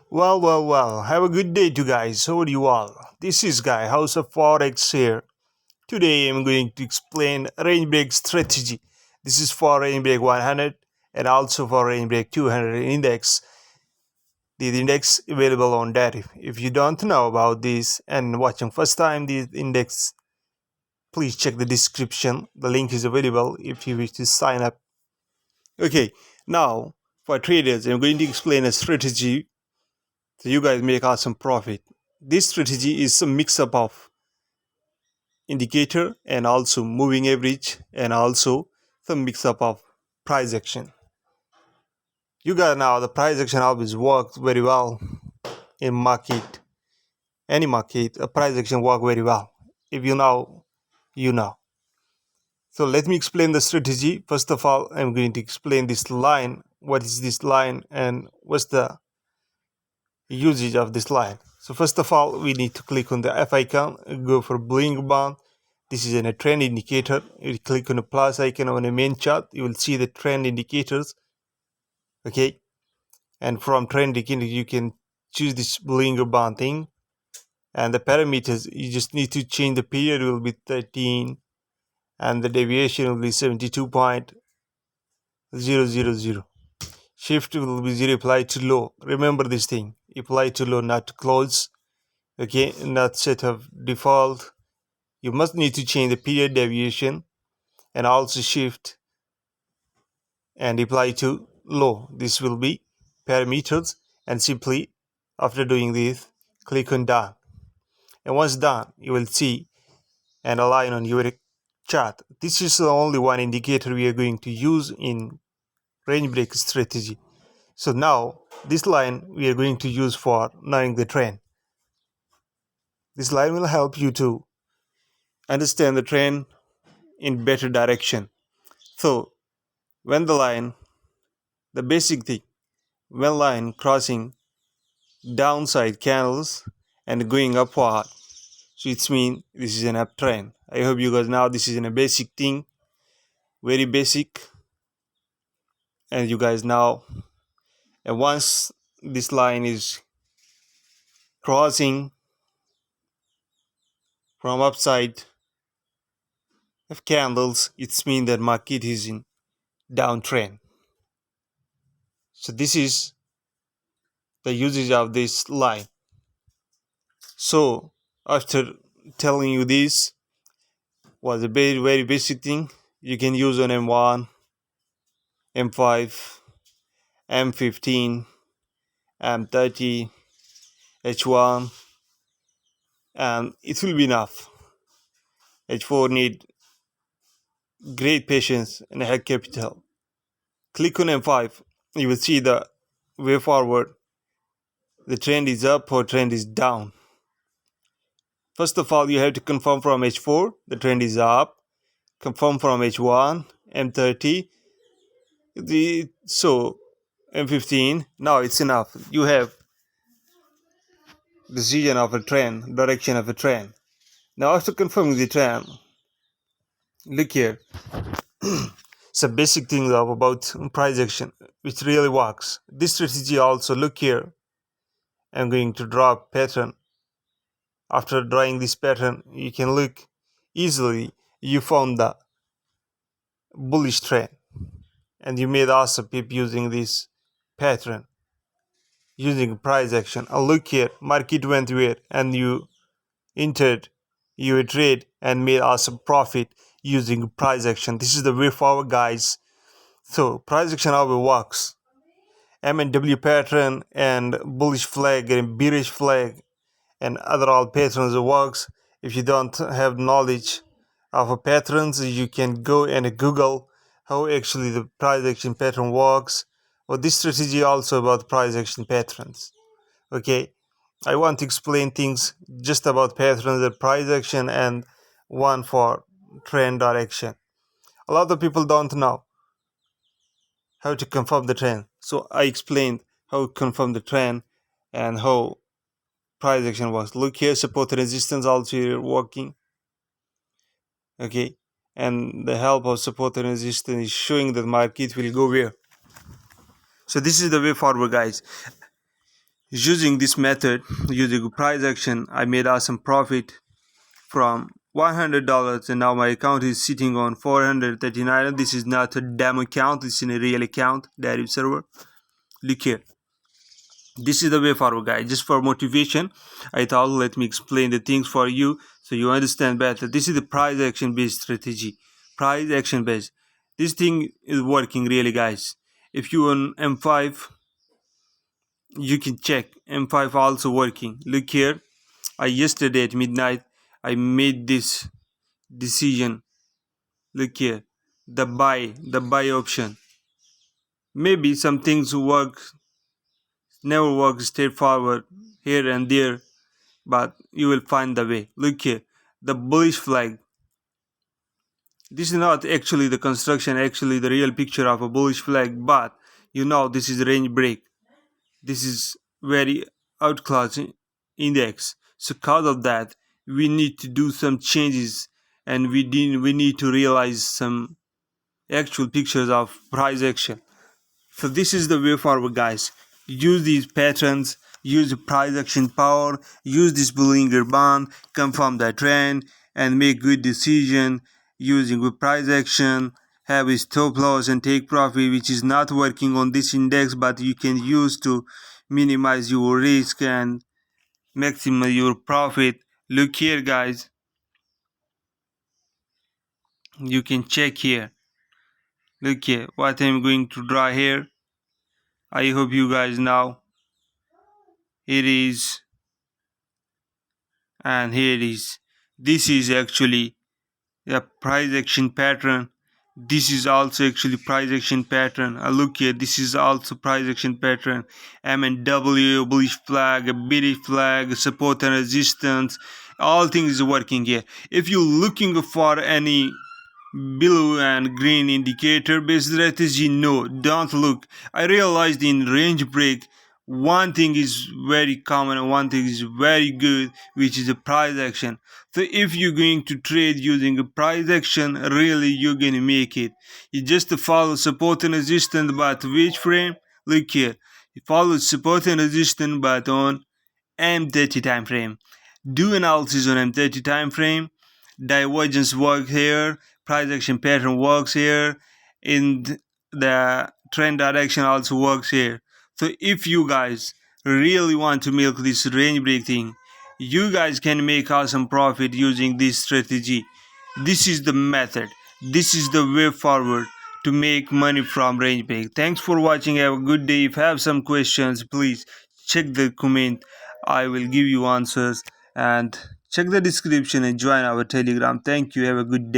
Well. Have a good day, to guys. How are you all? This is Guy, House of Forex here. Today, I'm going to explain range break strategy. This is for range break 100 and also for range break 200 index. The index available on that. If you don't know about this and watching first time the index, please check the description. The link is available if you wish to sign up. Okay, now for traders, I'm going to explain a strategy so you guys make awesome profit. This strategy is a mix up of indicator and also moving average and also some mix up of price action. You guys know the price action always works very well in market. Any market, a price action work very well. If you know, you know. So let me explain the strategy. First of all, I'm going to explain this line. What is this line and what's the usage of this line? So first of all, we need to click on the F icon, go for bling band. This is a trend indicator. You click on the plus icon on the main chart, you will see the trend indicators. Okay, and from trend indicator, you can choose this bling band thing, and the parameters you just need to change. The period will be 13, and the deviation will be 72.000. Shift will be 0, apply to low. Remember this thing, apply to low, not to close. Okay, not set of default. You must need to change the period deviation and also shift and apply to low. This will be parameters, and simply after doing this, click on done. And once done, you will see and align on your chart. This is the only one indicator we are going to use in range break strategy. So now this line we are going to use for knowing the trend. This line will help you to understand the trend in better direction. So when the basic thing, when line crossing downside candles and going upward, so it's mean this is an uptrend. I hope you guys know this is a basic thing, very basic, and you guys know. And once this line is crossing from upside of candles, it's mean that market is in downtrend. So this is the usage of this line. So after telling you this was a very basic thing, you can use on M1, M5, M15, M30, H1, and it will be enough. H4 need great patience and head capital. Click on M5, you will see the way forward. The trend is up or trend is down. First of all, you have to confirm from H4, the trend is up. Confirm from H1, M30. So M15, now it's enough. You have decision of a trend, direction of a trend. Now after confirming the trend, look here. Some basic things about price action, which really works. This strategy also, look here. I'm going to draw a pattern. After drawing this pattern, you can look easily. You found the bullish trend, and you made also pip using this pattern, using price action. And look here, market went where, and you entered your trade and made awesome profit using price action. This is the way forward, guys. So price action always works. M and W pattern and bullish flag and bearish flag and other all patterns works. If you don't have knowledge of patterns, you can go and Google how actually the price action pattern works. Or this strategy also about price action patterns. Okay, I want to explain things just about patterns, the price action, and one for trend direction. A lot of people don't know how to confirm the trend. So I explained how to confirm the trend and how price action works. Look here, support and resistance also here working. Okay, and the help of support and resistance is showing that market will go where. So this is the way forward, guys. Using this method, using price action, I made awesome profit from $100, and now my account is sitting on 439. This is not a demo account, this is a real account, derivative server. Look here. This is the way forward, guys. Just for motivation, I thought let me explain the things for you so you understand better. This is the price action based strategy. Price action based. This thing is working really, guys. If you on M5, you can check M5 also working. Look here. I yesterday at midnight I made this decision. Look here. The buy option. Maybe some things never work straightforward here and there, but you will find the way. Look here, the bullish flag. This is not actually the construction, actually the real picture of a bullish flag, but this is range break. This is very outclass index. So because of that, we need to do some changes, and we need to realize some actual pictures of price action. So this is the way forward, guys. Use these patterns, use the price action power, use this Bollinger Band, confirm the trend, and make good decision using the price action. Have a stop loss and take profit, which is not working on this index, but you can use to minimize your risk and maximize your profit. Look here, guys. You can check here. Look here, what I'm going to draw here. I hope you guys know. It is, and here it is. This is actually a price action pattern. This is also actually price action pattern. Look here, this is also price action pattern. M&W, bullish flag, a bearish flag, support and resistance, all things working here. If you're looking for any blue and green indicator based strategy, no, don't look. I realized in range break one thing is very common and one thing is very good, which is a price action. So if you're going to trade using a price action, really you're going to make it. You just follow support and resistance, but which frame? Look here, you follow support and resistance but on M30 time frame. Do analysis on M30 time frame. Divergence works here, price action pattern works here, and the trend direction also works here. So if you guys really want to milk this range break thing, you guys can make awesome profit using this strategy. This is the method. This is the way forward to make money from range break. Thanks for watching. Have a good day. If you have some questions, please check the comment. I will give you answers, and check the description and join our Telegram. Thank you. Have a good day.